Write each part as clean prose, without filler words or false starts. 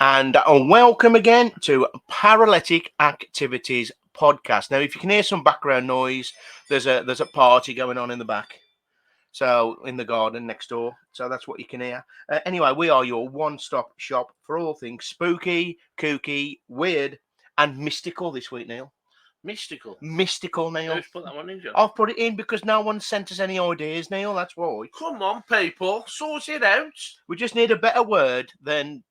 And welcome again to Paralytic Activities Podcast. Now, if you can hear some background noise, there's a party going on in the back, so in the garden next door. So that's what you can hear. Anyway, we are your one-stop shop for all things spooky, kooky, weird, and mystical this week, Neil. Mystical, Neil. Who's put that one in, John? I've put it in because no one sent us any ideas, Neil. That's why. Come on, people, sort it out. We just need a better word than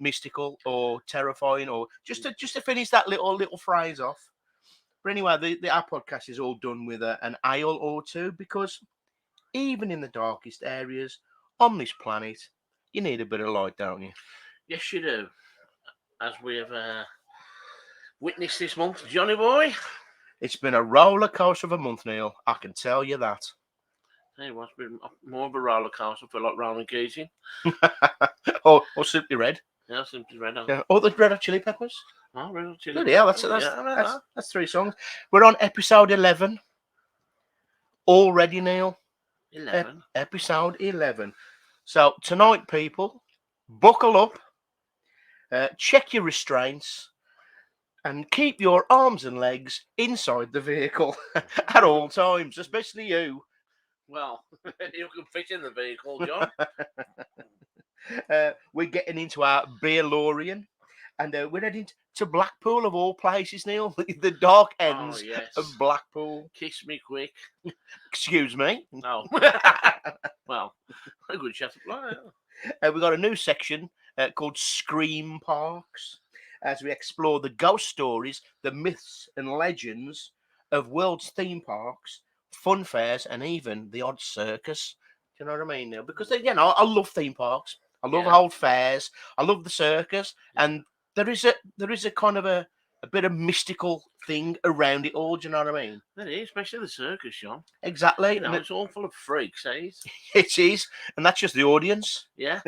mystical or terrifying, or just to finish that little phrase off. But anyway, our podcast is all done with an ale or two, because even in the darkest areas on this planet, you need a bit of light, don't you? Yes, you do. As we have witnessed this month, Johnny boy. It's been a roller coaster of a month, Neil. I can tell you that. Hey, what's been more of a roller coaster for like Roman Keating? or Simply Red. Yeah, Simply Red. Yeah. Or the Red Hot Chili Peppers. Oh, Red Hot Chili. Bloody hell, that's 3 songs. We're on episode 11 already, Neil. 11. Episode 11. So tonight, people, buckle up, check your restraints, and keep your arms and legs inside the vehicle at all times, especially you. Well, you can fit in the vehicle, John. We're getting into our Beer-lorean, and we're heading to Blackpool, of all places, Neil. The dark ends of Blackpool. Kiss me quick. Excuse me. No. Well, a good chat of fly. We've got a new section called Scream Parks, as we explore the ghost stories, the myths and legends of world's theme parks, fun fairs, and even the odd circus. Do you know what I mean, Neil? Because, I love theme parks. I love old fairs. I love the circus, and there is a kind of a bit of mystical thing around it all. Do you know what I mean? It is, especially the circus, John. Exactly. You know, it's all full of freaks, eh? It is, and that's just the audience. Yeah.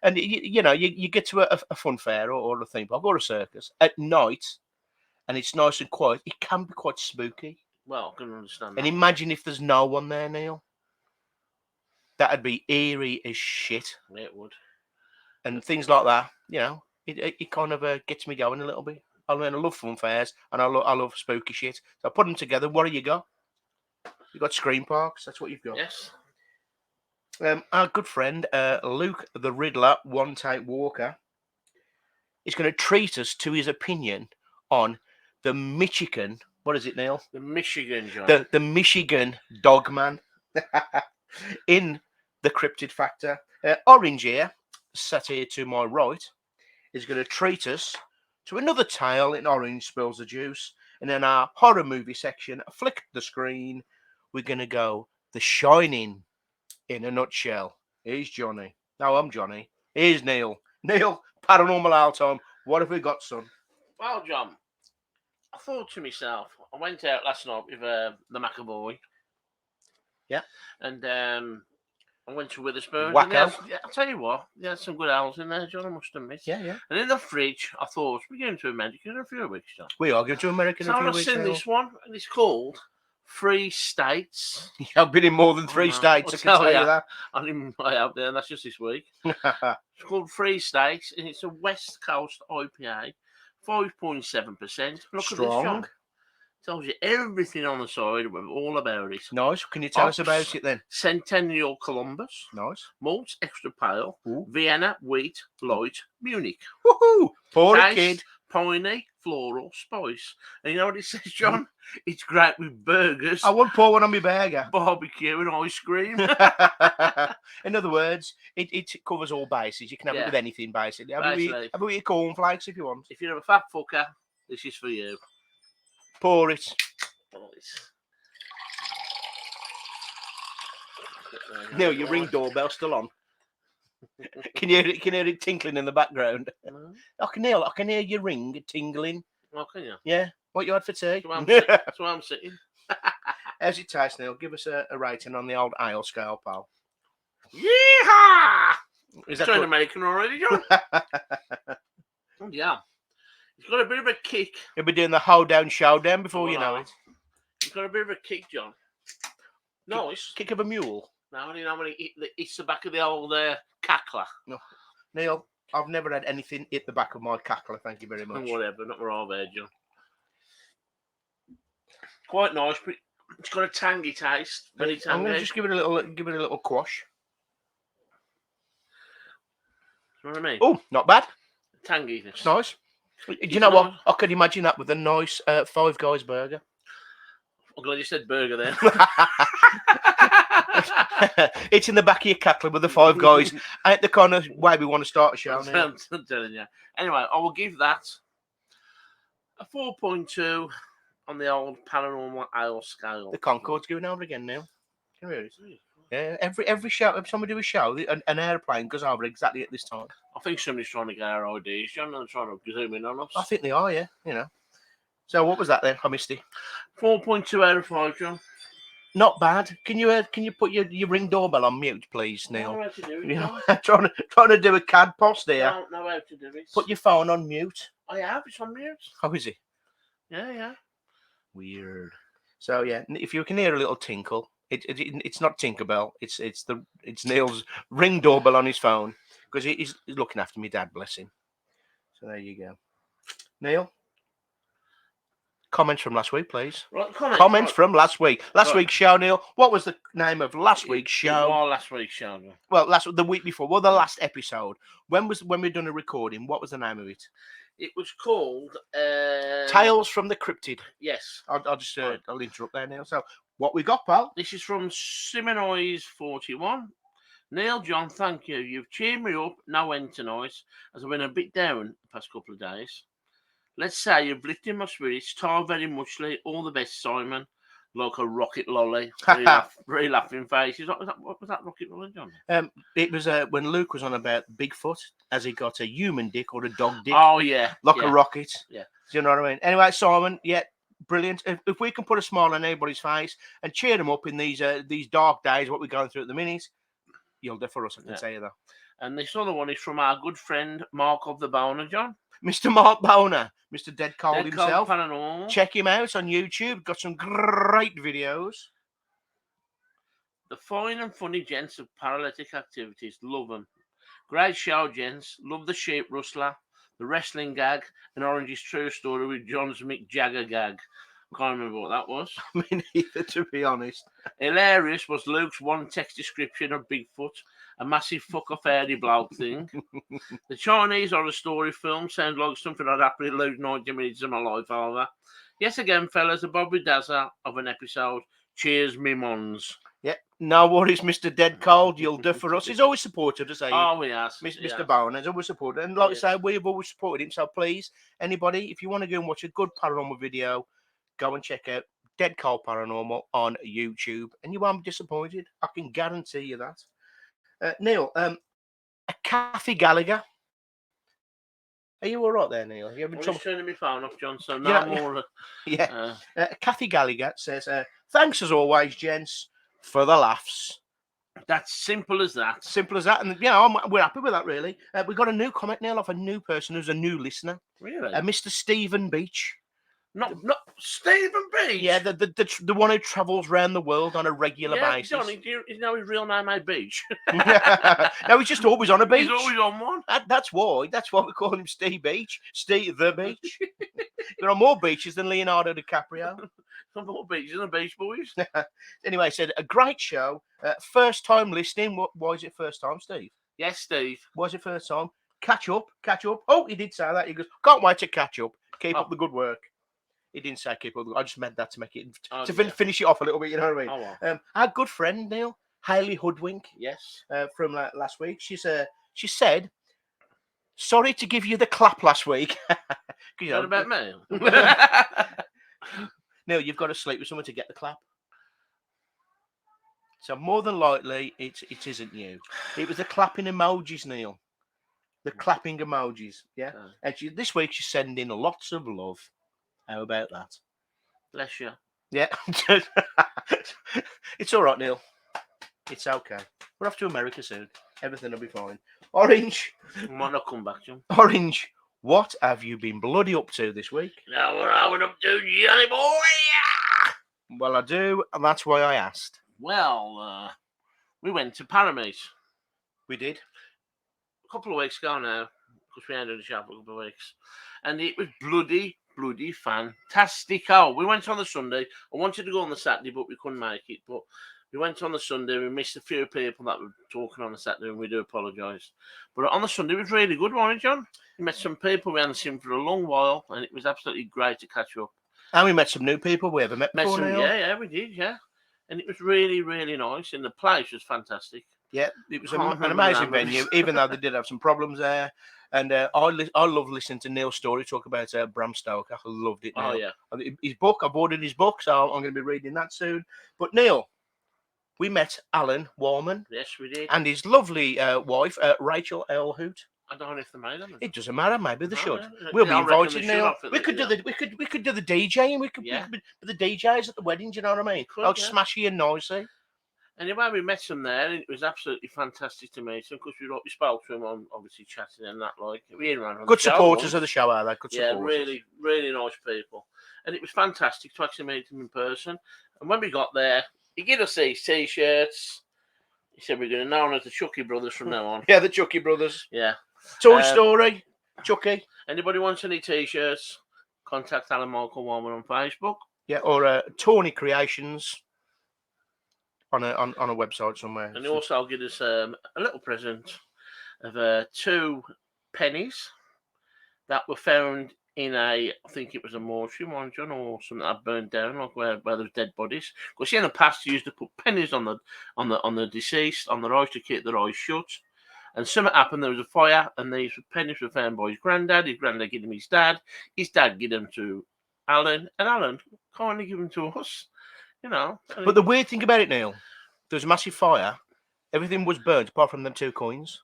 And you get to a fun fair or a theme park or a circus at night, and it's nice and quiet. It can be quite spooky. Well, I can understand that. And imagine if there's no one there, Neil. That'd be eerie as shit. It would. And things like that, it kind of gets me going a little bit. I love fun fairs, and I love spooky shit. So I put them together. What do you got? You got Scream Parks. That's what you've got. Yes. Our good friend Luke the Riddler, One Take Walker, is going to treat us to his opinion on the Michigan. What is it, Neil? The Michigan, John. The Michigan Dogman in the Cryptid Factor. Orange here, sat here to my right, is going to treat us to another tale in Orange Spills the Juice. And in our horror movie section, flick the screen, we're going to go The Shining in a nutshell. Here's Johnny. No, I'm Johnny. Here's Neil. Neil, paranormal out time. What have we got, son? Well, John, I thought to myself, I went out last night with the McAvoy. Yeah. And I went to Witherspoon. Wacko. I'll tell you what, they had some good owls in there, John, I must admit. Yeah. And in the fridge, I thought, we're going to America in a few weeks, John. We are going to America in a few I've weeks. seen this one, and it's called Free States. I've been in more than 3 states, I can tell you that. I'm in my out there, and that's just this week. It's called Free States, and it's a West Coast IPA, 5.7%. Look Strong. at this, John. Tells you everything on the side, all about it. Nice. Can you tell us about it then? Centennial Columbus. Nice. Malt extra pale. Ooh. Vienna wheat light Munich. Woohoo! Poor Taste, kid. Piney, floral, spice. And you know what it says, John? It's great with burgers, I would pour one on my burger. barbecue, and ice cream. In other words, it covers all bases. You can have it with anything, basically. Have it with your cornflakes if you want. If you're a fat fucker, this is for you. Pour it. No, your ring doorbell's still on. Can you hear it tinkling in the background? No. I can hear your ring tingling. Oh, can you? Yeah. What you had for tea? That's why I'm sitting. How's it taste, Neil? Give us a rating on the old ale scale, pal. Yeehaw! Is that trying to make it already, John? Oh, yeah. It's got a bit of a kick. You'll be doing the hoedown showdown before you know it. It's got a bit of a kick, John. Nice. Kick of a mule. Now, you know when it's the back of the old cackler. No. Neil, I've never had anything hit the back of my cackler. Thank you very much. Whatever, not all there, John. Quite nice, but it's got a tangy taste. Very tangy. I'm going to just give it a little quash. You know what I mean? Oh, not bad. Tanginess. It's nice. Do It's you know what? nice. I could imagine that with a nice Five Guys burger. I'm glad you said burger then. It's in the back of your cackler with the Five Guys. Ain't the kind of way we want to start a show now. I'm telling you. Anyway, I will give that a 4.2 on the old paranormal ale scale. The Concorde's going over again now. Can you hear it? Yeah, every show, every time we do a show, an airplane goes over exactly at this time. I think somebody's trying to get our ideas. John, they're trying to zoom in on us. I think they are, yeah. You know. So what was that then? I missed it. 4.2 out of 5, John. Not bad. Can you put your Ring doorbell on mute, please, I don't Neil? know how to do it. You know, John. trying to do a CAD post I there. don't know how to do it. Put your phone on mute. I have. It's on mute. How is it? Yeah. Weird. So yeah, if you can hear a little tinkle, it's not Tinkerbell. It's Neil's Ring doorbell on his phone because he's looking after me dad, bless him. So there you go. Neil, comments from last week, please. Right, Comments from last week. Last week's show, Neil. What was the name of last week's show? Last week's show. Well, the week before. Well, the last episode. When we done a recording? What was the name of it? It was called Tales from the Cryptid. Yes. I'll just I'll interrupt there, Neil. So what we got, pal? This is from Siminois 41. Neil, John, thank you. You've cheered me up no end tonight, as I've been a bit down the past couple of days. Let's say you've lifted my spirits. Tar very muchly. All the best, Simon. Like a rocket lolly. Very laughing face. What was that rocket lolly, John? It was when Luke was on about Bigfoot, as he got a human dick or a dog dick. Oh, yeah. Like a rocket. Yeah. Do you know what I mean? Anyway, Simon, yeah, brilliant. If we can put a smile on anybody's face and cheer them up in these dark days, what we're going through at the minute, you'll do for us, I can tell you that. And this other one is from our good friend, Mark of the Boner, John. Mr. Mark Boner, Mr. Dead Cold himself. Paranormal. Check him out on YouTube. Got some great videos. The fine and funny gents of paralytic activities. Love them. Great show, gents. Love the sheep rustler, the wrestling gag, and Orange's true story with John's Mick Jagger gag. I can't remember what that was. Me neither, to be honest. Hilarious was Luke's one text description of Bigfoot, a massive fuck off hairy bloke thing. The Chinese horror story film sounds like something I'd happily lose 90 minutes of my life over. Yes, again, fellas, a Bobby Dazza of an episode. Cheers, me mons. Yeah, no worries, Mr. Dead Cold. You'll do for us. He's always supported us, Oh, he has. Mr. Bowen has always supported. And like I say, we've always supported him. So please, anybody, if you want to go and watch a good paranormal video, go and check out Dead Cold Paranormal on YouTube, and you won't be disappointed. I can guarantee you that. Neil, a Kathy Gallagher. Are you all right there, Neil? You having trouble? I'm turning my phone off, John, so no more. Yeah. Kathy Gallagher says, thanks as always, gents, for the laughs. That's simple as that. Simple as that. And, you know, we're happy with that, really. We got a new comment, Neil, of a new person who's a new listener. Really? Mr. Stephen Beach. Not Stephen Beach. Yeah, the one who travels around the world on a regular basis. Johnny, you know his real name ain't Beach. No, he's just always on a beach. He's always on one. That's why we call him Steve Beach. Steve the Beach. There are more beaches than Leonardo DiCaprio. Some more beaches than the Beach Boys. Anyway, he said a great show. First time listening. Why is it first time, Steve? Yes, Steve. Why is it first time? Catch up. Oh, he did say that. He goes, can't wait to catch up. Keep up the good work. He didn't say keep up. I just meant that to make it finish it off a little bit. You know what I mean? Oh, wow. Our good friend Neil, Hayley Hoodwink. Yes. From last week. She said, sorry to give you the clap last week. What about me? Neil, you've got to sleep with someone to get the clap. So more than likely, it isn't you. It was the clapping emojis, Neil. The clapping emojis. Yeah. And this week she's sending lots of love. How about that? Bless you. Yeah. It's all right, Neil. It's okay. We're off to America soon. Everything will be fine. Orange. Might not come back, John. Orange, what have you been bloody up to this week? Now what I went up to, Johnny boy. Well, I do, and that's why I asked. Well, we went to Paramis. We did. A couple of weeks ago now. because we ended the shop for a couple of weeks, and it was bloody fantastico. We went on the Sunday. I wanted to go on the Saturday, but we couldn't make it. But we went on the Sunday. We missed a few people that were talking on the Saturday, and we do apologise. But on the Sunday, it was really good, wasn't it, John? We met some people we hadn't seen for a long while, and it was absolutely great to catch up. And we met some new people we haven't met before now. Yeah, we did, yeah. And it was really nice, and the place was fantastic. Yeah, it was an amazing venue, even though they did have some problems there. And I love listening to Neil's story talk about Bram Stoker. I loved it. Neil. Oh, yeah. His book, I've ordered his book, so I'm going to be reading that soon. But Neil, we met Alan Warman. Yes, we did. And his lovely wife, Rachel L. Hoot. I don't know if they made them. It doesn't matter. Maybe they should. We'll be invited now. We could do the DJing. We could be the DJs at the weddings. You know what I mean? I'll smashy and noisy. Anyway, we met them there, and it was absolutely fantastic to meet them because we spoke to them on obviously chatting and that. Like we good supporters of the show, are they? Good supporters. really nice people, and it was fantastic to actually meet them in person. And when we got there, he gave us these T-shirts. He said we're going to know them as the Chucky Brothers from now on. Yeah, the Chucky Brothers. Yeah. Toy Story, Chucky. Anybody wants any T-shirts? Contact Alan Michael Warman on Facebook. Yeah, or Tawny Creations on a website somewhere. And he also give us a little present of 2 pennies that were found in I think it was a mortuary, John, or something that burned down, like where there's dead bodies. Because in the past, you used to put pennies on the deceased, on their eyes to keep their eyes shut. And something happened, there was a fire, and these pennies were found by his granddad gave them his dad gave them to Alan, and Alan kindly gave them to us, you know. But the weird thing about it, Neil, there was a massive fire, everything was burnt apart from them 2 coins.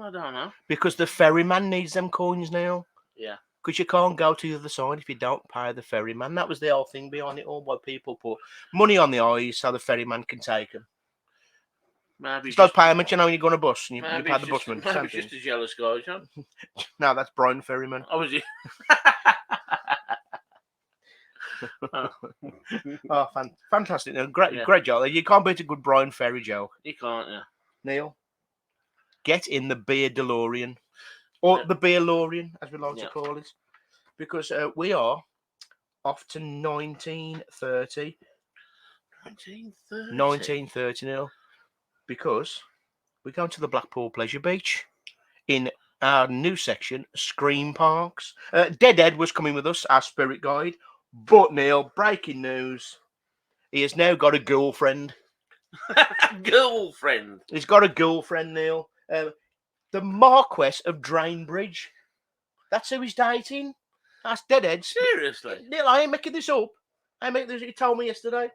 I don't know. Because the ferryman needs them coins now. Yeah. Because you can't go to the other side if you don't pay the ferryman. That was the whole thing behind it all, why people put money on the eyes so the ferryman can take them. Maybe it's like payment, you know, when you go on a bus and you pay the busman. Maybe just a jealous guy, John. No, that's Brian Ferryman. Oh, was he? Oh, fantastic. Great joke. You can't beat a good Brian Ferry joke. You can't, yeah. Neil, get in the Beer-lorean. Or the Beer-lorean, as we like to call it. Because we are off to 1930. 1930? 1930, Neil. Because we're going to the Blackpool Pleasure Beach in our new section, Scream Parks. Dead Ed was coming with us, our spirit guide. But, Neil, breaking news. He has now got a girlfriend. Girlfriend? He's got a girlfriend, Neil. The Marquess of Drainbridge. That's who he's dating. That's Dead Ed. Seriously? Neil, I ain't making this up. He told me yesterday.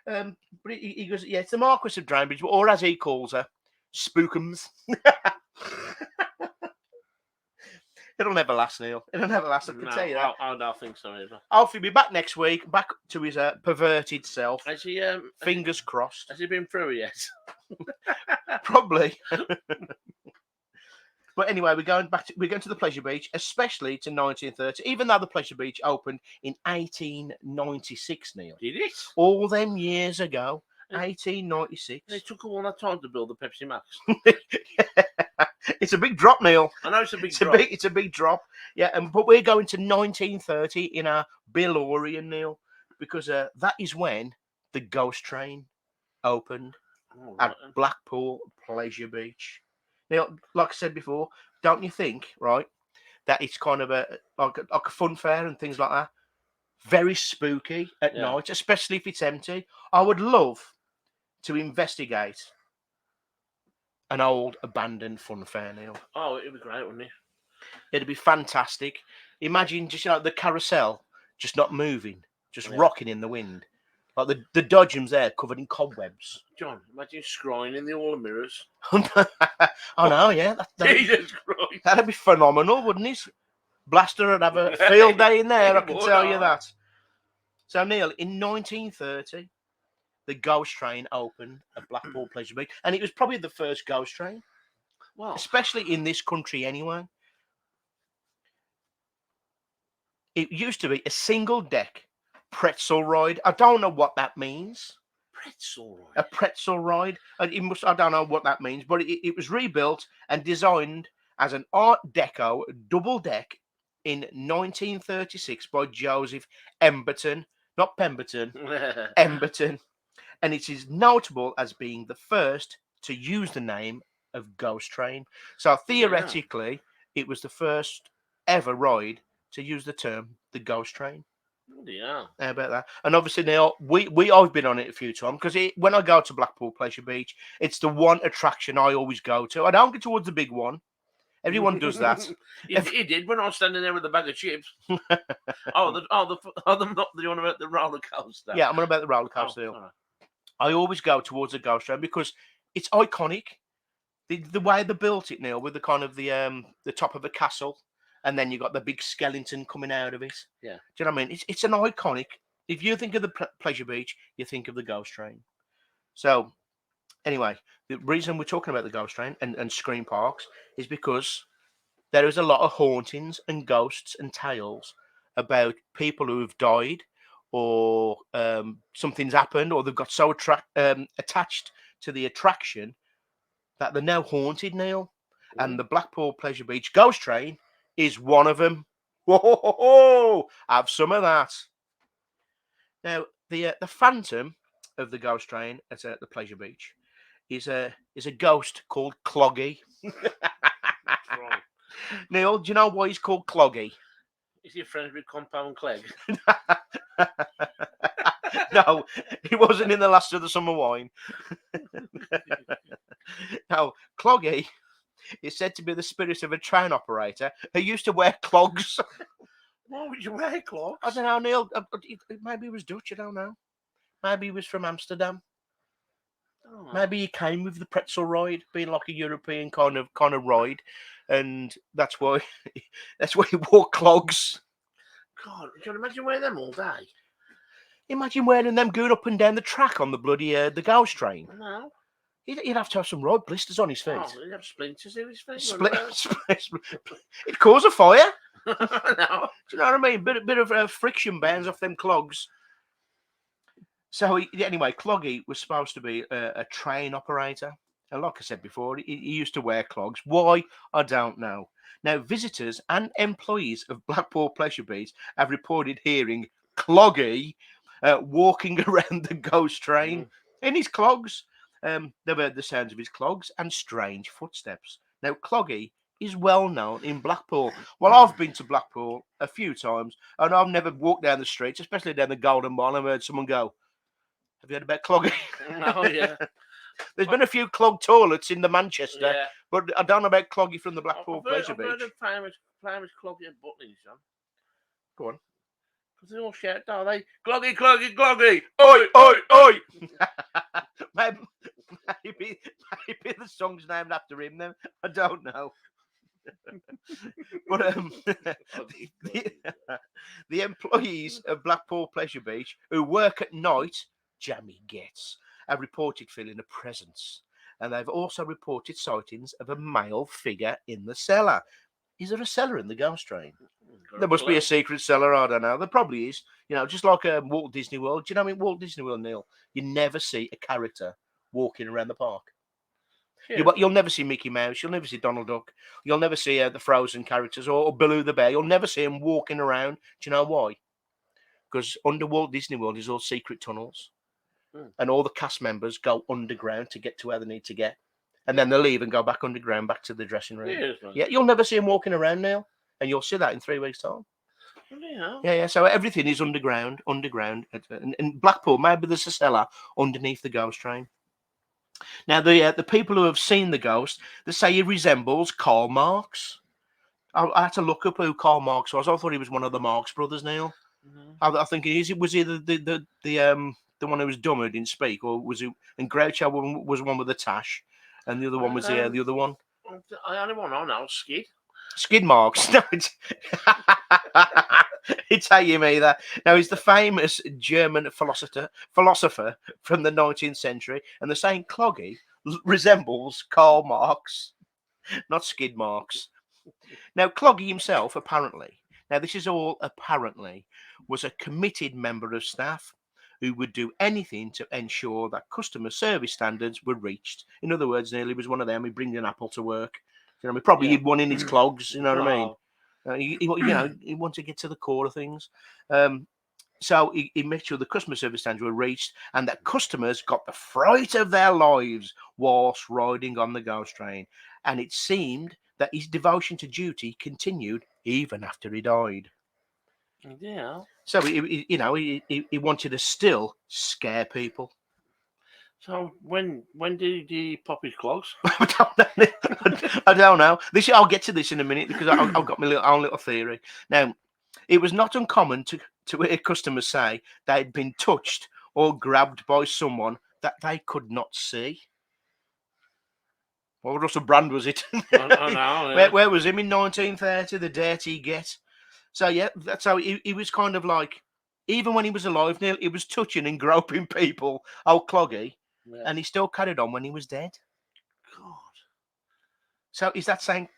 But he goes, yeah, it's the Marquess of Drainbridge, or as he calls her, Spookums. It'll never last, Neil. It'll never last. I can tell you that. I don't think so either. Alfie will be back next week, back to his perverted self. Has he? Fingers crossed. Has he been through yet? Probably. But anyway, we're going to the Pleasure Beach, especially to 1930. Even though the Pleasure Beach opened in 1896, Neil. Did it? All them years ago, 1896. It took all that time to build the Pepsi Max. It's a big drop, Neil. I know it's a big drop. It's a big drop. Yeah, but we're going to 1930 in our Beer-lorean, Neil, because that is when the Ghost Train opened at Blackpool Pleasure Beach. Now, like I said before, don't you think, right, that it's kind of like a fun fair and things like that? Very spooky at night, especially if it's empty. I would love to investigate an old abandoned fun fair, Neil. Oh, it'd be great, wouldn't it? It'd be fantastic. Imagine just the carousel just not moving, just rocking in the wind. Like the dodgems there covered in cobwebs. John, imagine scrying in the all the mirrors. I know, yeah. Jesus Christ. That'd be phenomenal, wouldn't it? Blaster would have a field day in there, I can tell you that. So, Neil, in 1930, the Ghost Train opened at Blackpool Pleasure Beach, and it was probably the first Ghost Train, especially in this country anyway. It used to be a single-deck pretzel ride. I don't know what that means. Pretzel ride? A pretzel ride. I don't know what that means, but it was rebuilt and designed as an Art Deco double deck in 1936 by Joseph Emberton, not Pemberton, Emberton, and it is notable as being the first to use the name of Ghost Train. So theoretically, it was the first ever ride to use the term the Ghost Train. Yeah. How about that? And obviously, Neil, I've been on it a few times because when I go to Blackpool Pleasure Beach, it's the one attraction I always go to. I don't go towards the big one. Everyone does that. He did when I was standing there with a bag of chips. Not the one about the roller coaster. Yeah, I'm on about the roller coaster. Sorry. I always go towards the Ghost Train because it's iconic. The way they built it, Neil, with the kind of the top of a castle, and then you got the big skeleton coming out of it. Yeah. Do you know what I mean? It's an iconic. If you think of the Pleasure Beach, you think of the Ghost Train. So, anyway, the reason we're talking about the Ghost Train and Scream Parks is because there is a lot of hauntings and ghosts and tales about people who have died, or something's happened, or they've got so attached to the attraction that they're now haunted, Neil. And the Blackpool Pleasure Beach Ghost Train is one of them. Whoa, have some of that. Now, the phantom of the Ghost Train at the Pleasure Beach is a ghost called Cloggy. Right. Neil, do you know why he's called Cloggy? Is he friends with Compound Clegg? No, he wasn't in the last of the summer wine. No, Cloggy is said to be the spirit of a train operator who used to wear clogs. Why would you wear clogs? I don't know, Neil. Maybe he was Dutch. I don't know. Maybe he was from Amsterdam. Oh. Maybe he came with the pretzel ride, being like a European kind of ride, and that's why he wore clogs. God, can you imagine wearing them all day? Imagine wearing them going up and down the track on the bloody the Ghost Train. No. He'd have to have some right blisters on his feet. Oh, he'd have splinters in his feet. It'd cause a fire. No. Do you know what I mean? Bit of friction burns off them clogs. So anyway, Cloggy was supposed to be a train operator, and like I said before, he used to wear clogs. Why? I don't know. Now, visitors and employees of Blackpool Pleasure Beach have reported hearing Cloggy walking around the Ghost Train in his clogs. They've heard the sounds of his clogs and strange footsteps. Now, Cloggy is well known in Blackpool. Well, I've been to Blackpool a few times, and I've never walked down the streets, especially down the Golden Mile, and I've heard someone go, "Have you heard about Cloggy?" Oh, yeah. There's been a few clogged toilets in the Manchester, Yeah. but I don't know about Cloggy from the Blackpool Pleasure I've heard Beach. of famous Cloggy and Butlins, John. Go on. Because they all shout, don't they? Cloggy, Cloggy, Cloggy! Oi, oi, oi! maybe the song's named after him then. I don't know. But the employees of Blackpool Pleasure Beach who work at night, jammy gets, have reported feeling a presence. And they've also reported sightings of a male figure in the cellar. Is there a cellar in the Ghost Train? There must be a secret cellar, I don't know. There probably is. You know, just like Walt Disney World. Do you know what I mean? Walt Disney World, Neil, you never see a character walking around the park. Yeah. You'll never see Mickey Mouse. You'll never see Donald Duck. You'll never see the Frozen characters or Baloo the Bear. You'll never see them walking around. Do you know why? Because under Walt Disney World is all secret tunnels. And all the cast members go underground to get to where they need to get. And then they leave and go back underground, back to the dressing room. Yeah, you'll never see them walking around, Neil. And you'll see that in 3 weeks' time. Yeah. So everything is underground. And Blackpool, maybe there's a cellar underneath the Ghost Train. Now, the people who have seen the ghost, they say he resembles Karl Marx. I had to look up who Karl Marx was. I thought he was one of the Marx brothers, Neil. I think was either the one who was dumb who didn't speak, or was it? And Groucho was one with the tash, and the other one was the other one. I only want to know Skid. Skid Marks. No, it's how you mean that. Now, he's the famous German philosopher from the 19th century, and they're saying Cloggy resembles Karl Marx, not Skid Marks. Now, Cloggy himself, apparently, now this is all apparently, was a committed member of staff who would do anything to ensure that customer service standards were reached. In other words, Neil, he was one of them who brings an apple to work. You know what I mean? Probably Yeah. he'd won in his clogs. You know what I mean? Oh, He wanted to get to the core of things. So he made sure the customer service standards were reached and that customers got the fright of their lives whilst riding on the ghost train. And it seemed that his devotion to duty continued even after he died. yeah. So he wanted to still scare people. So when did he pop his clogs? I don't know. I'll get to this in a minute because I've got my own little theory. Now, it was not uncommon to hear customers say they'd been touched or grabbed by someone that they could not see. What Russell Brand was it? I know. Yeah. Where was him in 1930? The dirty get. So yeah, that's how he was kind of like. Even when he was alive, Neil, he was touching and groping people, old Cloggy, Yeah. and he still carried on when he was dead. God. So is that saying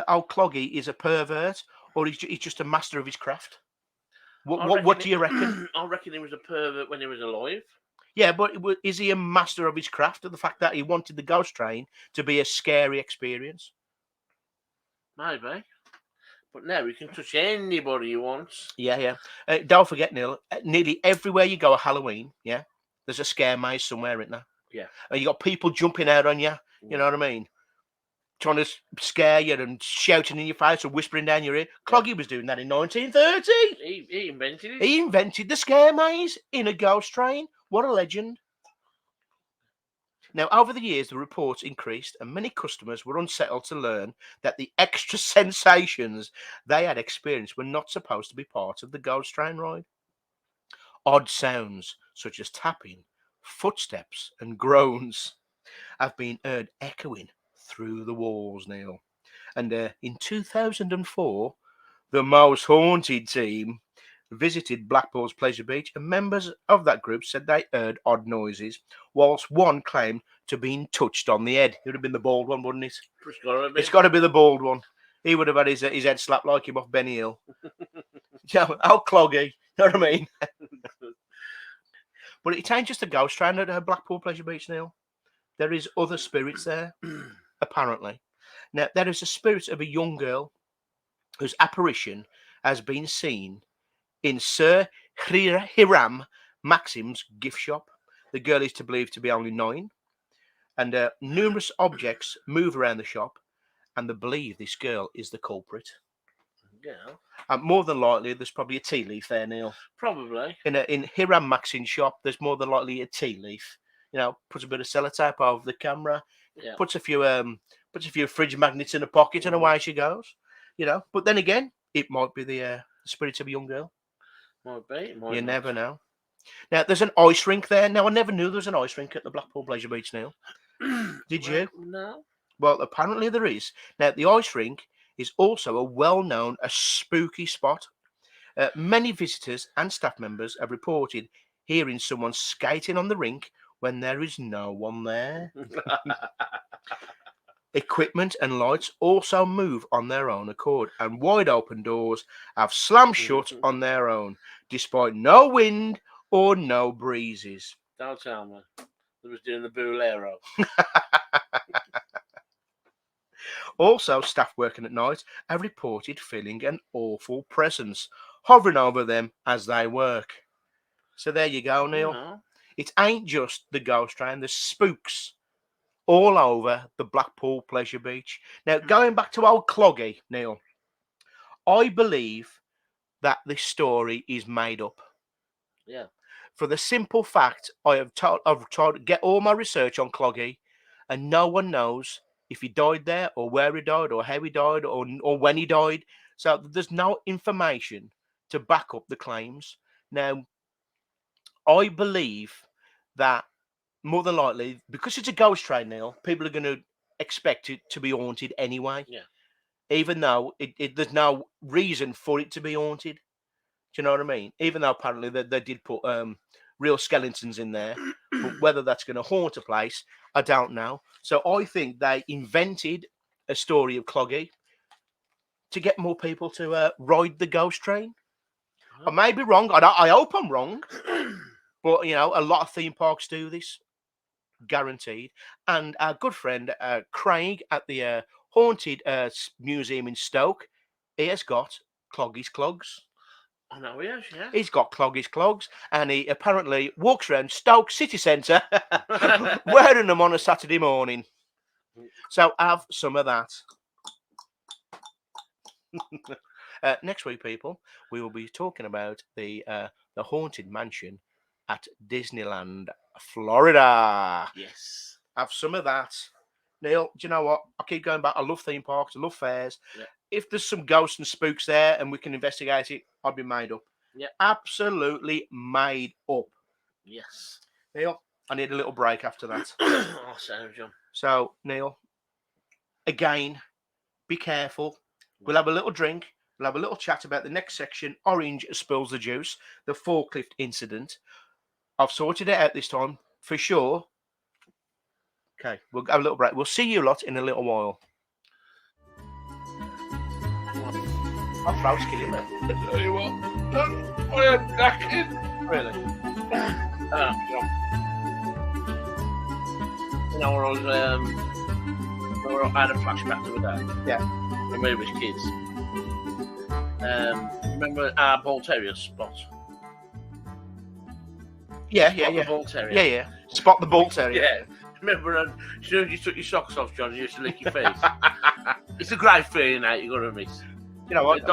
old Cloggy is a pervert, or he's just a master of his craft? What do you reckon? I reckon he was a pervert when he was alive. Yeah, but is he a master of his craft? Of the fact that he wanted the ghost train to be a scary experience? Maybe. But now he can touch anybody he wants. Yeah. Don't forget, Neil. Nearly everywhere you go at Halloween, yeah, there's a scare maze somewhere, isn't there? Yeah. And you got people jumping out on you. You know what I mean? Trying to scare you and shouting in your face or whispering down your ear. Cloggy was doing that in 1930. He invented it. He invented the scare maze in a ghost train. What a legend. Now, over the years, the reports increased and many customers were unsettled to learn that the extra sensations they had experienced were not supposed to be part of the ghost train ride. Odd sounds, such as tapping, footsteps, and groans, have been heard echoing through the walls, Neil. And in 2004, the Most Haunted team visited Blackpool's Pleasure Beach, and members of that group said they heard odd noises, whilst one claimed to be touched on the head. It would have been the bald one, wouldn't it? It's got to be the bald one. He would have had his head slapped like him off Benny Hill. Yeah, how Cloggy. You know what I mean? But it ain't just a ghost train at Blackpool Pleasure Beach, Neil. There is other spirits there, apparently. Now, there is a spirit of a young girl whose apparition has been seen in Sir Hiram Maxim's gift shop. The girl is to believe to be only 9, and numerous objects move around the shop, and they believe this girl is the culprit. Yeah. And more than likely, there's probably a tea leaf there, Neil. Probably. In Hiram Maxim's shop, there's more than likely a tea leaf. You know, puts a bit of sellotape over the camera, Yeah. puts a few fridge magnets in a pocket, and away she goes. You know, but then again, it might be the spirit of a young girl. Might be. Might You not. never know. Now, there's an ice rink there. Now, I never knew there was an ice rink at the Blackpool Pleasure Beach, Neil. Did you? No. Well, apparently there is. Now, the ice rink is also a well-known, a spooky spot. Many visitors and staff members have reported hearing someone skating on the rink when there is no one there. Equipment and lights also move on their own accord, and wide open doors have slammed shut on their own, despite no wind or no breezes. Don't tell me. They was doing the bolero. Also, staff working at night have reported feeling an awful presence hovering over them as they work. So there you go, Neil. No. It ain't just the ghost train, there's spooks all over the Blackpool Pleasure Beach. Now, going back to old Cloggy, Neil, I believe that this story is made up. Yeah. For the simple fact, I've tried to get all my research on Cloggy, and no one knows if he died there, or where he died, or how he died, or when he died. So there's no information to back up the claims. Now, I believe that more than likely, because it's a ghost train, Neil, people are going to expect it to be haunted anyway. Yeah. Even though there's no reason for it to be haunted. Do you know what I mean? Even though apparently they did put real skeletons in there, but whether that's going to haunt a place, I don't know. So I think they invented a story of Cloggy to get more people to ride the ghost train. I may be wrong. I hope I'm wrong. But, you know, a lot of theme parks do this. Guaranteed. And our good friend Craig at the haunted museum in Stoke. He has got Cloggy's clogs. I know he is, yeah. He's got Cloggy's clogs, and he apparently walks around Stoke city centre wearing them on a Saturday morning. So have some of that. Next week, people, we will be talking about the haunted mansion at Disneyland, Florida. Yes. Have some of that. Neil, do you know what? I keep going back. I love theme parks. I love fairs. Yeah. If there's some ghosts and spooks there and we can investigate it, I'd be made up. Yeah. Absolutely made up. Yes. Neil, I need a little break after that. Oh, sorry, John. So, Neil, again, be careful. We'll have a little drink. We'll have a little chat about the next section. Orange spills the juice. The forklift incident. I've sorted it out this time for sure. Okay, we'll have a little break. We'll see you lot in a little while. My throat's killing me. I tell you what, I am knackered. Really? You know, when I was, I had a flashback to a day. Yeah. When we was kids. Remember our bull terrier spot? Yeah. The bull terrier. Yeah. Spot the bull terrier. Yeah. Remember, as soon as you took your socks off, John, you used to lick your face. It's a great feeling, now you got to admit. You know what?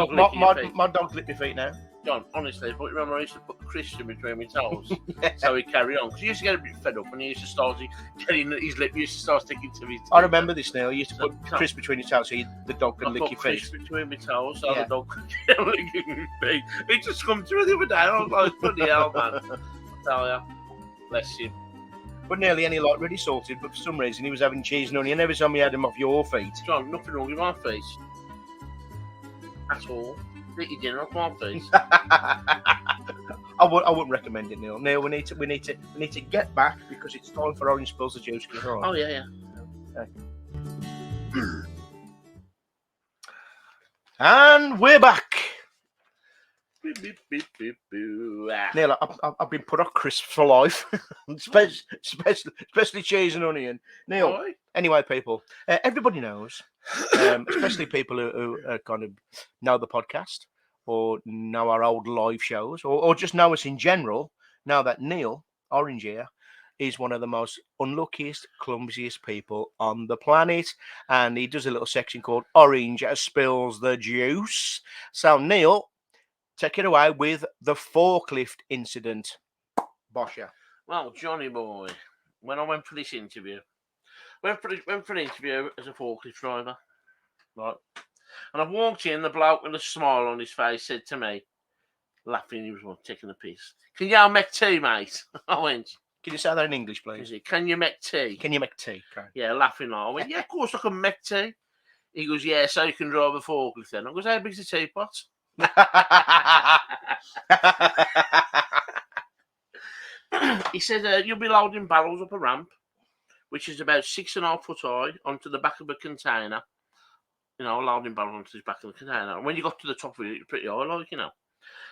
My dog licked my feet now. John, honestly, but remember I used to put the Christian between my toes so he'd carry on. Because he used to get a bit fed up and he used to start getting his lip, used to start sticking to his teeth. I remember this now. You used to put Chris between your toes so the dog could lick your feet. Chris between my toes so the dog could get licking his feet. He just come to me the other day and I was like, bloody hell, man. I tell ya, bless him. But nearly any like really salted, but for some reason he was having cheese and onion every time you had him off your feet. John, nothing wrong with my face. At all. Eat your dinner off my face. I wouldn't recommend it, Neil. Neil, we need to get back because it's time for Orange Spills the Juice. Right. Oh yeah. Okay. And we're back. Neil, I've been put off crisp for life, especially cheese and onion. Neil, anyway, people, everybody knows, especially people who kind of know the podcast or know our old live shows or just know us in general, know that Neil, Orange here, is one of the most unluckiest, clumsiest people on the planet. And he does a little section called Orange Spills the Juice. So, Neil, take it away with the forklift incident. Bosher. Well, Johnny boy, when I went for this interview, went for an interview as a forklift driver, right? And I walked in, the bloke with a smile on his face said to me, laughing, he was taking a piss, "Can you make tea, mate?" I went, "Can you say that in English, please?" "Can you make tea?" "Can you make tea?" Okay. Yeah, laughing like. I went, "Yeah, of course I can make tea." He goes, "Yeah, so you can drive a forklift then." I goes, "How big's the teapot?" He said, "You'll be loading barrels up a ramp, which is about 6.5 foot high, onto the back of a container. You know, loading barrels onto the back of the container. And when you got to the top of it, it's pretty high, like, you know."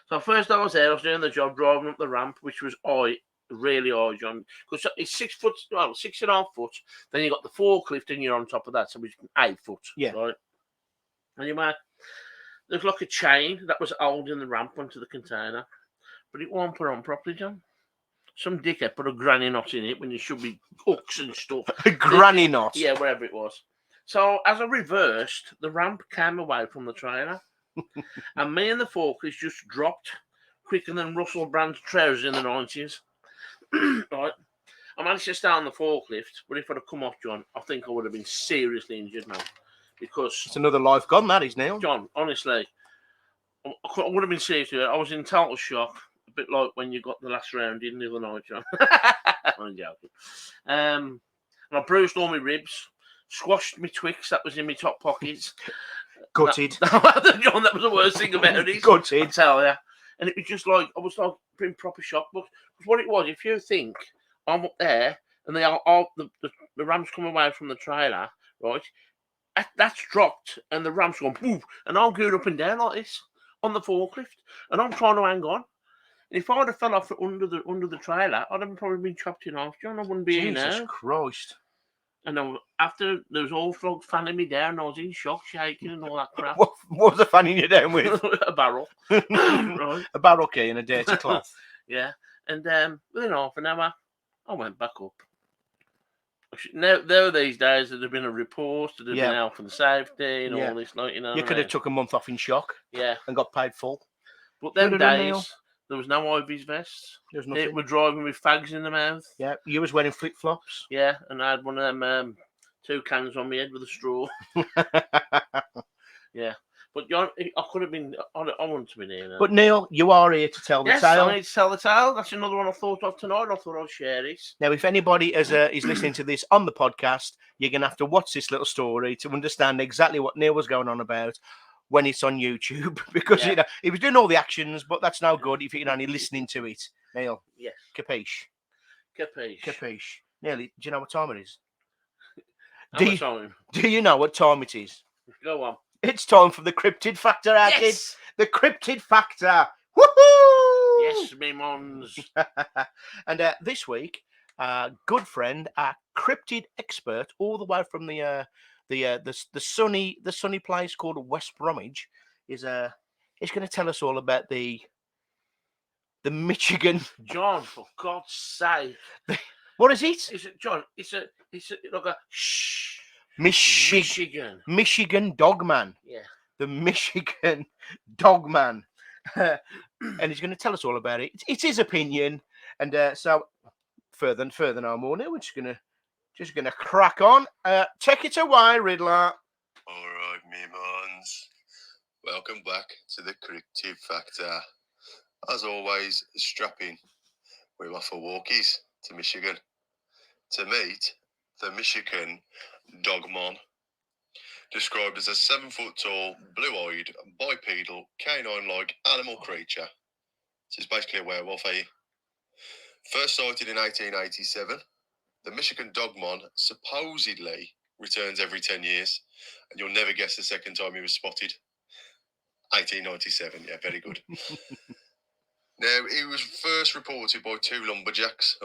So first I was there, I was doing the job, driving up the ramp, which was high, really high, John. Because it's 6 foot, well, 6.5 foot. Then you got the forklift and you're on top of that, so it's 8 foot. Yeah. Right? Anyway, there's like a chain that was holding the ramp onto the container, but it wasn't put on properly, John. Some dickhead put a granny knot in it when it should be hooks and stuff. A granny knot? Yeah, wherever it was. So as I reversed, the ramp came away from the trailer, and me and the forklift just dropped quicker than Russell Brand's trousers in the 90s. Right? I managed to stay on the forklift, but if I'd have come off, John, I think I would have been seriously injured now. Because it's another life gone, that is, Neil. John, honestly, I would have been seriously. I was in total shock, a bit like when you got the last round in the other night, John. I'm joking. And I bruised all my ribs, squashed my Twix that was in my top pockets. Gutted. John, that was the worst thing about it. Gutted. I tell you. And it was just like, I was like in proper shock. But what it was, if you think I'm up there and they are all the ram's come away from the trailer, right? That's dropped and the ramp's gone poof, and I'm going up and down like this on the forklift, and I'm trying to hang on. And if I'd have fell off under the trailer, I'd have probably been chopped in half, John. I wouldn't be here now. Jesus Christ! And then after there was all frogs fanning me down, I was in shock, shaking and all that crap. What was the fanning you down with? A barrel. Right. A barrel key and a dirty cloth. Yeah. And within half an hour, I went back up. Now, there these days, there'd have been a report, there'd have been health and safety and all this, like, you know. You could have took a month off in shock. Yeah. And got paid full. But them days, there was no Ivy's vests. There was nothing. They were driving with fags in the mouth. Yeah, you was wearing flip-flops. Yeah, and I had one of them two cans on my head with a straw. Yeah. But I could have been, I wanted to be there now. But Neil, you are here to tell the tale. Yes, I need to tell the tale. That's another one I thought of tonight. I thought I'd share this. Now, if anybody is listening to this on the podcast, you're going to have to watch this little story to understand exactly what Neil was going on about when it's on YouTube. Because, you know, he was doing all the actions, but that's no good if you're only listening to it. Neil. Yes. Capiche? Capiche. Capiche. Neil, do you know what time it is? Do you know what time it is? Go on. It's time for the Cryptid Factor, our kids. The Cryptid Factor. Woohoo! Yes, me mons. And this week, our good friend, our cryptid expert, all the way from the sunny place called West Bromwich, is going to tell us all about the Michigan. John, for God's sake. What is it? Is it John? It's like a shh. Michigan Dogman. Yeah. The Michigan Dogman. And he's going to tell us all about it. It's his opinion. And so further no more now. We're just gonna crack on. Take it away, Riddler. All right, me mons. Welcome back to the Cryptid Factor. As always, strapping. We're off for walkies to Michigan to meet the Michigan Dogman, described as a 7-foot-tall, blue-eyed, bipedal, canine-like animal creature. This is basically a werewolf, eh? First sighted in 1887, the Michigan Dogman supposedly returns every 10 years, and you'll never guess the second time he was spotted. 1897, yeah, very good. Now, he was first reported by two lumberjacks,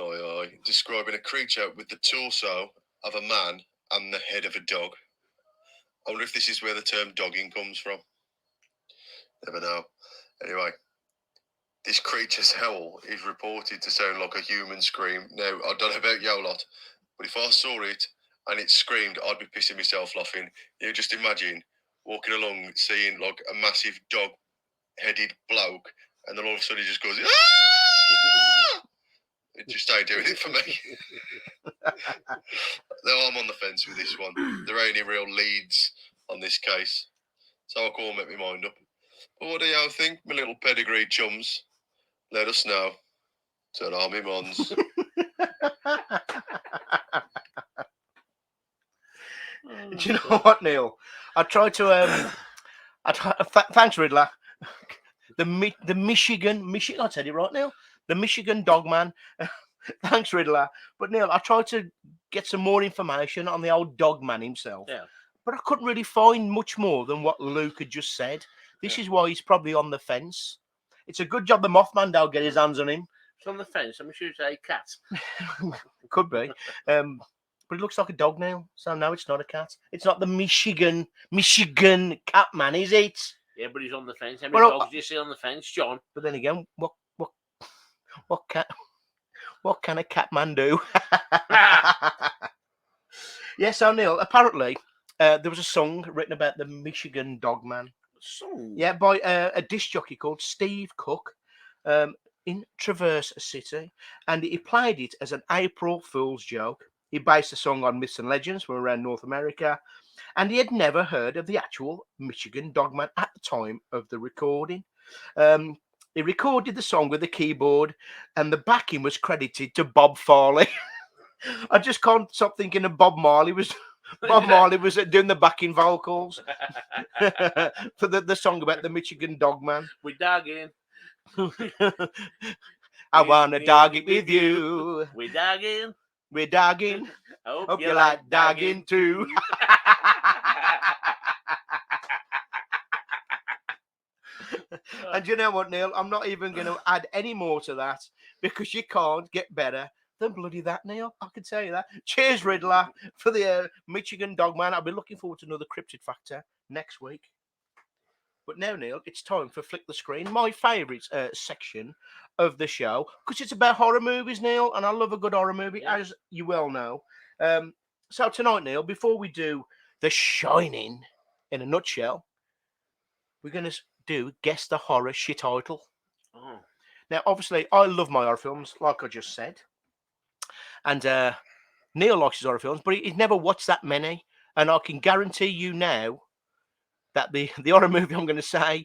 describing a creature with the torso of a man and the head of a dog. I wonder if this is where the term dogging comes from. Never know. Anyway, this creature's howl is reported to sound like a human scream. Now, I don't know about you lot, but if I saw it and it screamed, I'd be pissing myself laughing. You just imagine walking along, seeing like a massive dog-headed bloke, and then all of a sudden he just goes, "Ah!" It just ain't doing it for me. Though I'm on the fence with this one. There ain't any real leads on this case, so I can't make my mind up. But what do y'all think, my little pedigree chums? Let us know. Ta-ra, me mons. Do you know what, Neil? I tried to. Thanks, Riddler. The Michigan. I said it right, Neil. The Michigan Dogman. Thanks, Riddler. But Neil, I tried to get some more information on the old Dogman himself. Yeah. But I couldn't really find much more than what Luke had just said. This is why he's probably on the fence. It's a good job the Mothman don't get his hands on him. It's on the fence. I'm sure it's a cat. Could be. But it looks like a dog now. So no, it's not a cat. It's not the Michigan cat man, is it? Yeah, but he's on the fence. How many dogs do you see on the fence, John? But then again, what can a cat man do? Yes, O'Neill. Apparently, there was a song written about the Michigan Dogman. Song? Yeah, by a disc jockey called Steve Cook in Traverse City, and he played it as an April Fool's joke. He based the song on myths and legends from around North America, and he had never heard of the actual Michigan Dogman at the time of the recording. He recorded the song with a keyboard, and the backing was credited to Bob Farley. I just can't stop thinking of Bob Marley was doing the backing vocals for the song about the Michigan Dogman. We dug in. I wanna dog it with you. We dug in. We're dogging. Hope you like dogging too. And you know what, Neil? I'm not even going to add any more to that because you can't get better than bloody that, Neil. I can tell you that. Cheers, Riddler, for the Michigan Dogman. I'll be looking forward to another Cryptid Factor next week. But now, Neil, it's time for Flick the Screen, my favourite section of the show, because it's about horror movies, Neil, and I love a good horror movie, as you well know. So tonight, Neil, before we do The Shining in a nutshell, we're going to do Guess the Horror Shit Title. Oh. Now, obviously, I love my horror films, like I just said. And Neil likes his horror films, but he's never watched that many. And I can guarantee you now that the horror movie I'm going to say,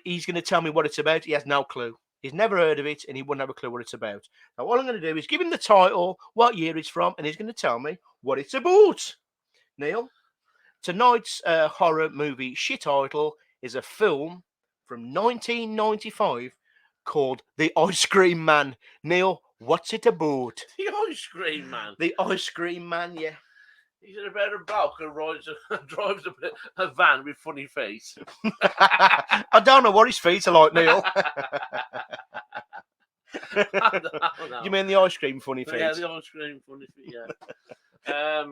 he's going to tell me what it's about, he has no clue. He's never heard of it, and he wouldn't have a clue what it's about. Now, all I'm going to do is give him the title, what year it's from, and he's going to tell me what it's about. Neil, tonight's horror movie shit title is a film from 1995 called The Ice Cream Man. Neil, what's it about? The Ice Cream Man. The Ice Cream Man, yeah. Is it about a bloke who drives a van with funny feet? I don't know what his feet are like, Neil. I don't know. You mean the ice cream funny feet? Yeah, the ice cream funny feet, yeah. I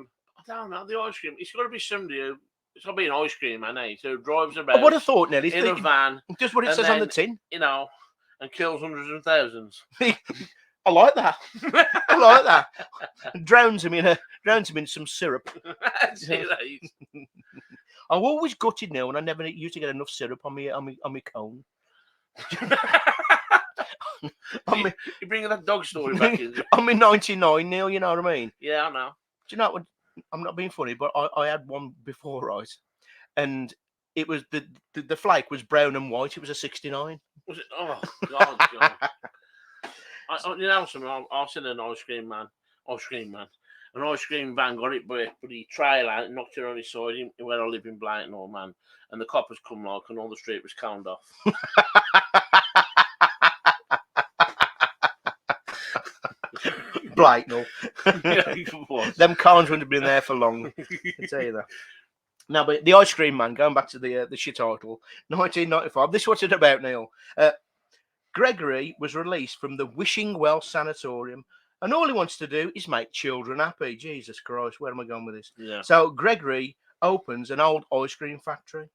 don't know, the ice cream. It's got to be somebody who... It's got to be an ice cream man, eh? So drives about I would have thought, Neil. in a van. Just what it says on the tin. You know, and kills hundreds and thousands. I like that. I like that. Drowns him in some syrup. I'm always gutted now, and I never used to get enough syrup on me cone. You're bringing that dog story back in. I'm in 99, Neil. You know what I mean? Yeah, I know. Do you know what? I'm not being funny, but I had one before, right? And it was the flake was brown and white. It was a 69. Was it? Oh God! You know something? I've seen an ice cream man. An ice cream van got it, but he trailer and knocked it on his side where I live in Blacknall, man. And the coppers come like, and all the street was coned off. Blacknall. Yeah, Them cones wouldn't have been there for long. I tell you that. Now, but the Ice Cream Man, going back to the shit title, 1995. This is what's it about, Neil. Gregory was released from the Wishing Well Sanatorium, and all he wants to do is make children happy. Jesus Christ, where am I going with this? Yeah. So Gregory opens an old ice cream factory,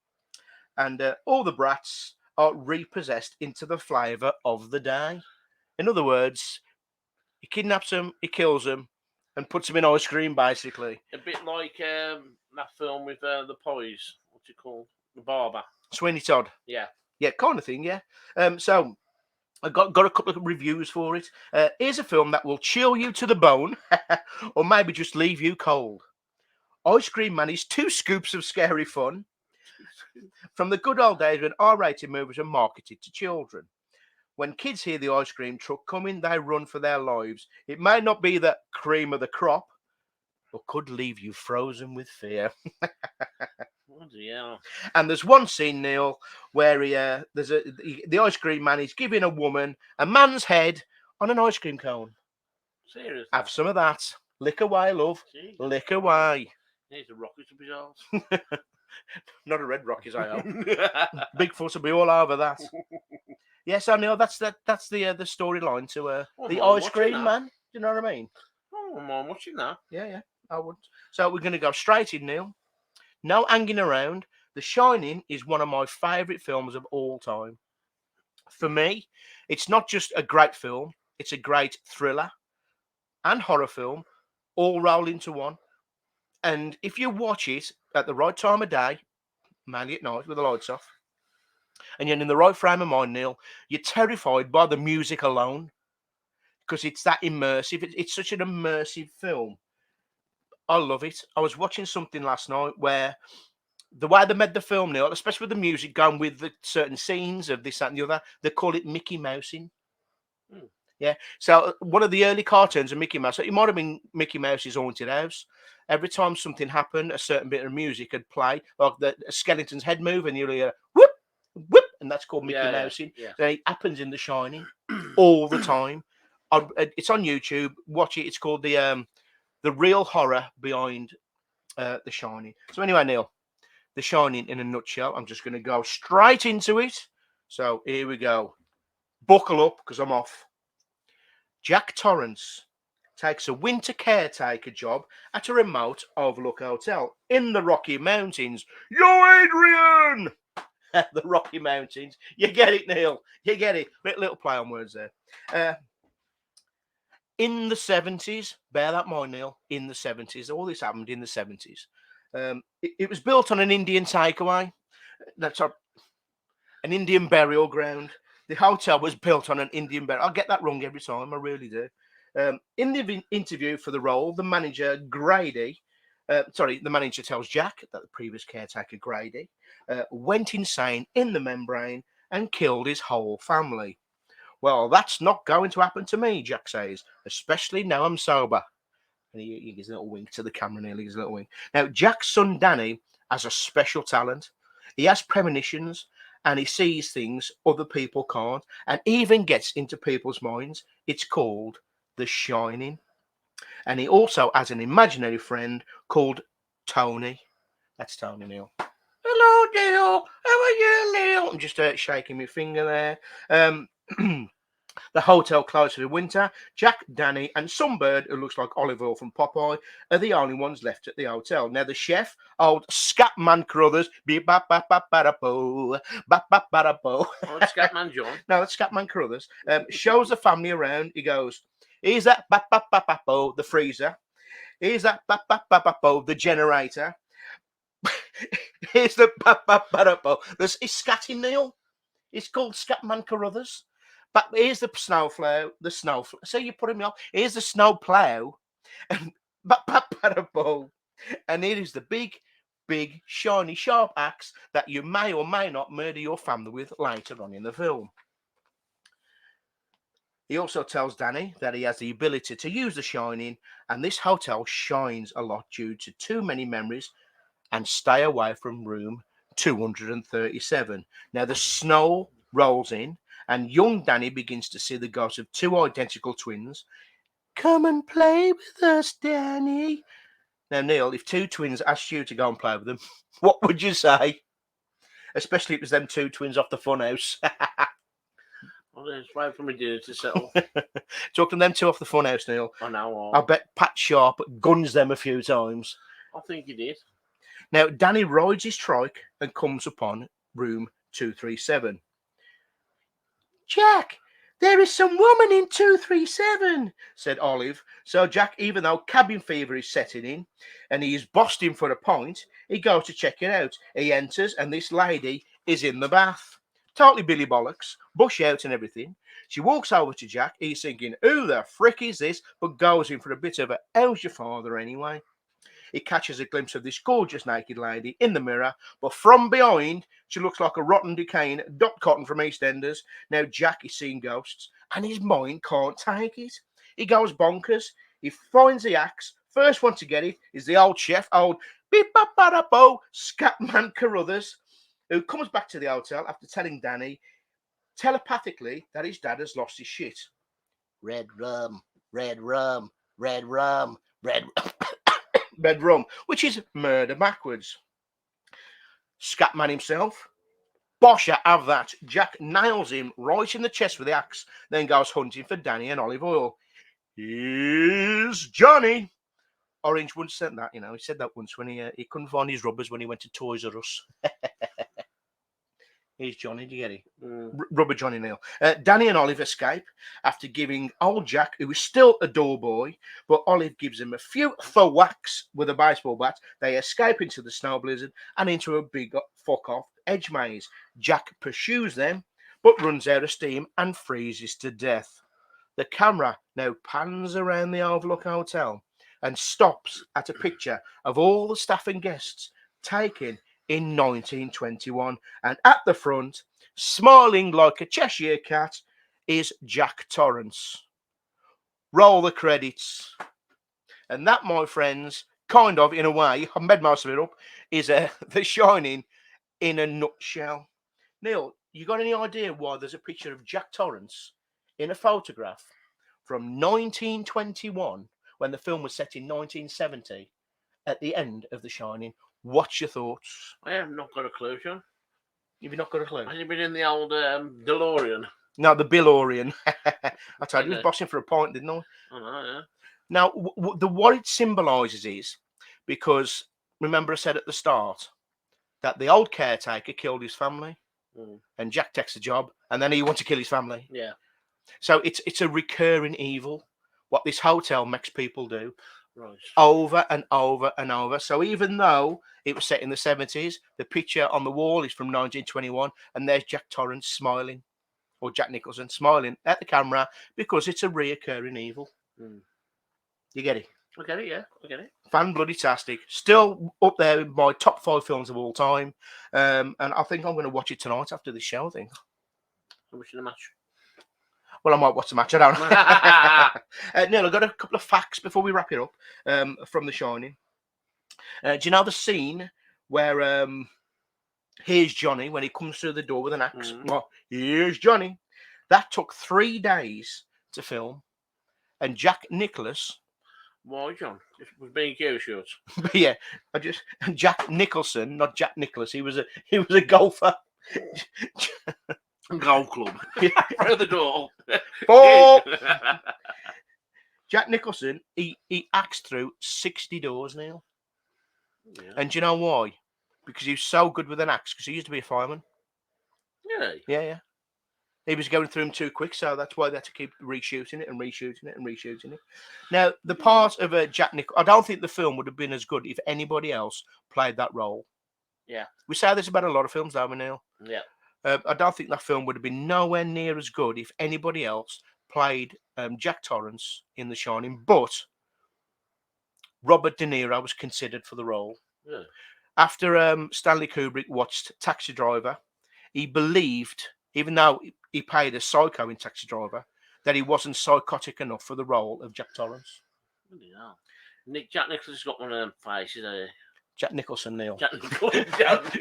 and all the brats are repossessed into the flavour of the day. In other words, he kidnaps them, he kills them, and puts them in ice cream, basically. A bit like that film with the pies. What's it called? The Barber. Sweeney Todd. Yeah. Yeah, kind of thing, yeah. So I got a couple of reviews for it. Here's a film that will chill you to the bone, or maybe just leave you cold. Ice Cream Man is 2 scoops of scary fun from the good old days when R-rated movies are marketed to children. When kids hear the ice cream truck coming, they run for their lives. It may not be the cream of the crop, but could leave you frozen with fear. Oh, yeah. And there's one scene, Neil, where the ice cream man is giving a woman a man's head on an ice cream cone. Seriously? Have some of that. Lick away, love. Jeez. Lick away. Here's a rocket to be ours. Not a red rock, is I hope. Bigfoot will be all over that. Yes, I know that's the storyline to the ice cream man. Do you know what I mean? Oh, I'm watching that. Yeah, I would. So we're going to go straight in, Neil. No hanging around. The Shining is one of my favourite films of all time. For me, it's not just a great film, it's a great thriller and horror film, all rolled into one. And if you watch it at the right time of day, mainly at night with the lights off, and you're in the right frame of mind, Neil, you're terrified by the music alone because it's that immersive. It's such an immersive film. I love it. I was watching something last night where the way they made the film, Neil, especially with the music going with the certain scenes of this, that, and the other, they call it Mickey Mousing. Yeah. So one of the early cartoons of Mickey Mouse, it might have been Mickey Mouse's Haunted House. Every time something happened, a certain bit of music had play, like a skeleton's head move, and you'll hear whoop, whoop, and that's called Mickey Mousing. Yeah. So it happens in The Shining all the time. It's on YouTube. Watch it. It's called the real horror behind The Shining. So anyway, Neil, The Shining in a nutshell. I'm just going to go straight into it. So here we go. Buckle up because I'm off. Jack Torrance takes a winter caretaker job at a remote overlook hotel in the Rocky Mountains. Yo, Adrian! The Rocky Mountains. You get it, Neil. You get it. Little play on words there. In the 70s, bear that in mind, Neil, in the 70s. All this happened in the 70s. It was built on an Indian takeaway. That's an Indian burial ground. The hotel was built on an Indian burial. I get that wrong every time. I really do. In the interview for the role, the manager, the manager tells Jack that the previous caretaker, Grady, went insane in the membrane and killed his whole family. Well, that's not going to happen to me, Jack says, especially now I'm sober. And he gives a little wink to the camera, Neil. He gives a little wink. Now, Jack's son, Danny, has a special talent. He has premonitions and he sees things other people can't and even gets into people's minds. It's called The Shining. And he also has an imaginary friend called Tony. That's Tony, Neil. Hello, Neil. How are you, Neil? I'm just shaking my finger there. The hotel closed for the winter. Jack, Danny, and Sunbird, who looks like olive oil from Popeye, are the only ones left at the hotel. Now, the chef, old Scatman Carruthers, be-ba-ba-ba-ba-da-bo, ba-ba-ba-da-bo. Oh, it's Scatman John. No, that's Scatman Carruthers. Shows the family around. He goes, here's that ba-ba-ba-ba-bo, the freezer. Here's that ba-ba-ba-ba-bo, the generator. Here's the ba-ba-ba-da-bo. It's scatting, Neil. It's called Scatman Carruthers. But here's the snowplow, So you put him off. Here's the snowplow, and and here is the big, shiny, sharp axe that you may or may not murder your family with later on in the film. He also tells Danny that he has the ability to use the shining, and this hotel shines a lot due to too many memories, and stay away from room 237. Now the snow rolls in, and young Danny begins to see the ghosts of two identical twins. Come and play with us, Danny. Now, Neil, if two twins asked you to go and play with them, what would you say? Especially if it was them two twins off the funhouse. Well, it's right for me dinner to settle. Talking them two off the funhouse, Neil. I know. I bet Pat Sharp guns them a few times. I think he did. Now, Danny rides his trike and comes upon room 237. Jack, there is some woman in 237, said Olive. So Jack, even though cabin fever is setting in and he is bossed in for a pint, he goes to check it out. He enters and this lady is in the bath. Totally Billy Bollocks, bush out and everything. She walks over to Jack. He's thinking, who the frick is this? But goes in for a bit of a, how's your father anyway? He catches a glimpse of this gorgeous naked lady in the mirror, but from behind, she looks like a rotten, decaying Dot Cotton from EastEnders. Now Jack is seeing ghosts, and his mind can't take it. He goes bonkers. He finds the axe. First one to get it is the old chef, old beep-ba-ba-da-bo, Scatman Carruthers, who comes back to the hotel after telling Danny telepathically that his dad has lost his shit. Red rum, red rum, red rum, red red rum, which is murder backwards. Scatman himself, Bosher, have that. Jack nails him right in the chest with the axe, then goes hunting for Danny and olive oil. Here's Johnny. Orange once said that, He said that once when he couldn't find his rubbers when he went to Toys R Us. Here's Johnny, do you get it? Rubber Johnny Neil. Danny and Olive escape after giving old Jack, who is still a door boy, but Olive gives him a few whacks with a baseball bat. They escape into the snow blizzard and into a big fuck-off edge maze. Jack pursues them, but runs out of steam and freezes to death. The camera now pans around the Overlook Hotel and stops at a picture of all the staff and guests taken in 1921, and at the front, smiling like a Cheshire cat, is Jack Torrance. Roll the credits. And that, my friends, kind of, in a way, I've made most of it up, is The Shining in a nutshell. Neil, you got any idea why there's a picture of Jack Torrance in a photograph from 1921 when the film was set in 1970 at the end of The Shining? What's your thoughts? I have not got a clue, Sean. You've not got a clue? Has he been in the old DeLorean? No, the Beer-lorean. I told you he was bossing for a pint, didn't I? I know, yeah. Now, what it symbolises is because remember I said at the start that the old caretaker killed his family, and Jack takes the job, and then he wants to kill his family. Yeah. So it's a recurring evil. What this hotel makes people do. Right. Over and over and over. So even though it was set in the 70s, the picture on the wall is from 1921, and there's Jack Torrance smiling, or Jack Nicholson smiling at the camera because it's a reoccurring evil. You get it? I get it, yeah. I get it. Fan bloody tastic. Still up there in my top 5 films of all time. And I think I'm going to watch it tonight after this show, I think. I'm watching the match. Well, I might watch the match. I don't know. Neil, I've got a couple of facts before we wrap it up from The Shining. Do you know the scene where here's Johnny when he comes through the door with an axe? Oh, here's Johnny. That took 3 days to film. And Jack Nicholas. Why, John? Just was being curious. Yeah, Jack Nicholson, not Jack Nicholas. He was a golfer. Golf club. Through the door. Ball. Jack Nicholson, he axed through 60 doors, Neil. Yeah. And do you know why? Because he was so good with an axe, because he used to be a fireman. Really? Yeah. He was going through them too quick, so that's why they had to keep reshooting it and reshooting it and reshooting it. Now, the part of Jack Nicholson, I don't think the film would have been as good if anybody else played that role. Yeah. We say this about a lot of films, don't we, Neil? Yeah. I don't think that film would have been nowhere near as good if anybody else played Jack Torrance in The Shining, but Robert De Niro was considered for the role. Yeah. After Stanley Kubrick watched Taxi Driver, he believed, even though he played a psycho in Taxi Driver, that he wasn't psychotic enough for the role of Jack Torrance. Jack Nicholson's got one of them faces, eh? Jack Nicholson, Neil.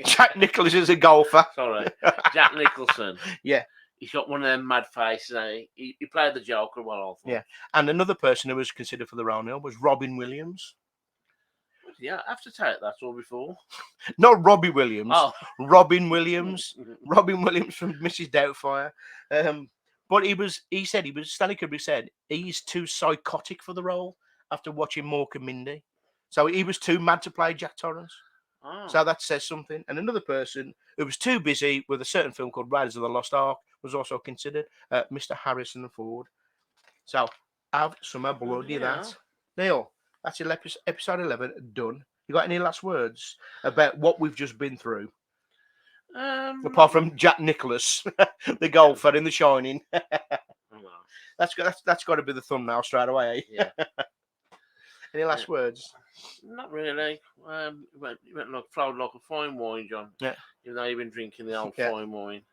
Jack Nicholson is a golfer. Sorry. Jack Nicholson. Yeah. He's got one of them mad faces, eh? He played the Joker well, I thought. Yeah. And another person who was considered for the role, Neil, was Robin Williams. Yeah, I have to take that all before. Not Robbie Williams. Oh. Robin Williams. Robin Williams from Mrs. Doubtfire. But Stanley Kubrick said he's too psychotic for the role after watching Mork and Mindy. So he was too mad to play Jack Torrance. Oh. So that says something. And another person who was too busy with a certain film called Raiders of the Lost Ark was also considered Mr. Harrison Ford. So have some bloody that. Neil, that's episode 11 done. You got any last words about what we've just been through? Apart from Jack Nicholas, the golfer in The Shining. That's got to be the thumbnail straight away. Eh? Yeah. Any last words? Not really. You went like flowed like a fine wine, John. Yeah. Even though you've been drinking the old fine wine.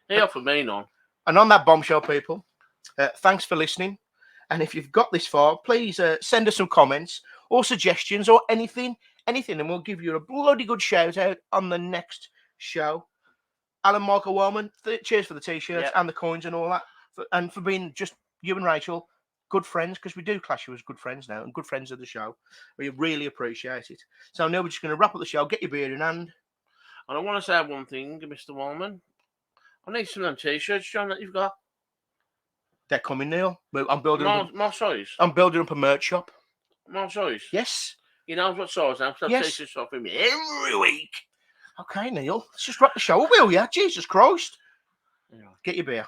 He offered me none. And on that bombshell, people, thanks for listening. And if you've got this far, please send us some comments or suggestions or anything, and we'll give you a bloody good shout out on the next show. Alan Michael Wellman, cheers for the t-shirts and the coins and all that, and for being just you and Rachel good friends, because we do class you as good friends now and good friends of the show. We really appreciate it. So now we're just going to wrap up the show. Get your beer in hand. And I want to say one thing, Mr. Wellman. I need some of them t-shirts, John, that you've got. They're coming, Neil. I'm building my size. I'm building up a merch shop. My size. Yes. You know what size now? Because I take this off me every week. Okay, Neil. Let's just wrap the show up, will you? Jesus Christ. Yeah. Get your beer.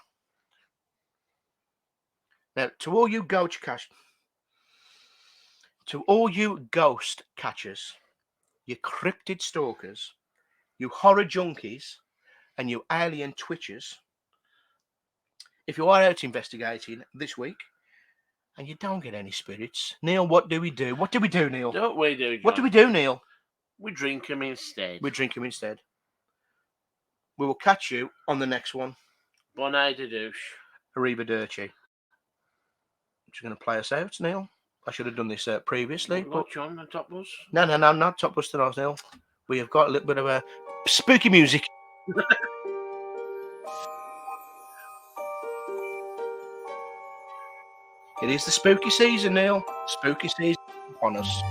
Now, to all you ghost catchers, you cryptid stalkers, you horror junkies, and you alien twitchers, if you are out investigating this week and you don't get any spirits, Neil, what do we do? What do we do, Neil? What we do, John? What do we do, Neil? We drink them instead. We drink them instead. We will catch you on the next one. Bonne de douche. Arrivederci. Just going to play us out, Neil. I should have done this previously. What, John, the top bus? No, not top bus tonight, Neil. We have got a little bit of spooky music. It is the spooky season, Neil. Spooky season upon us.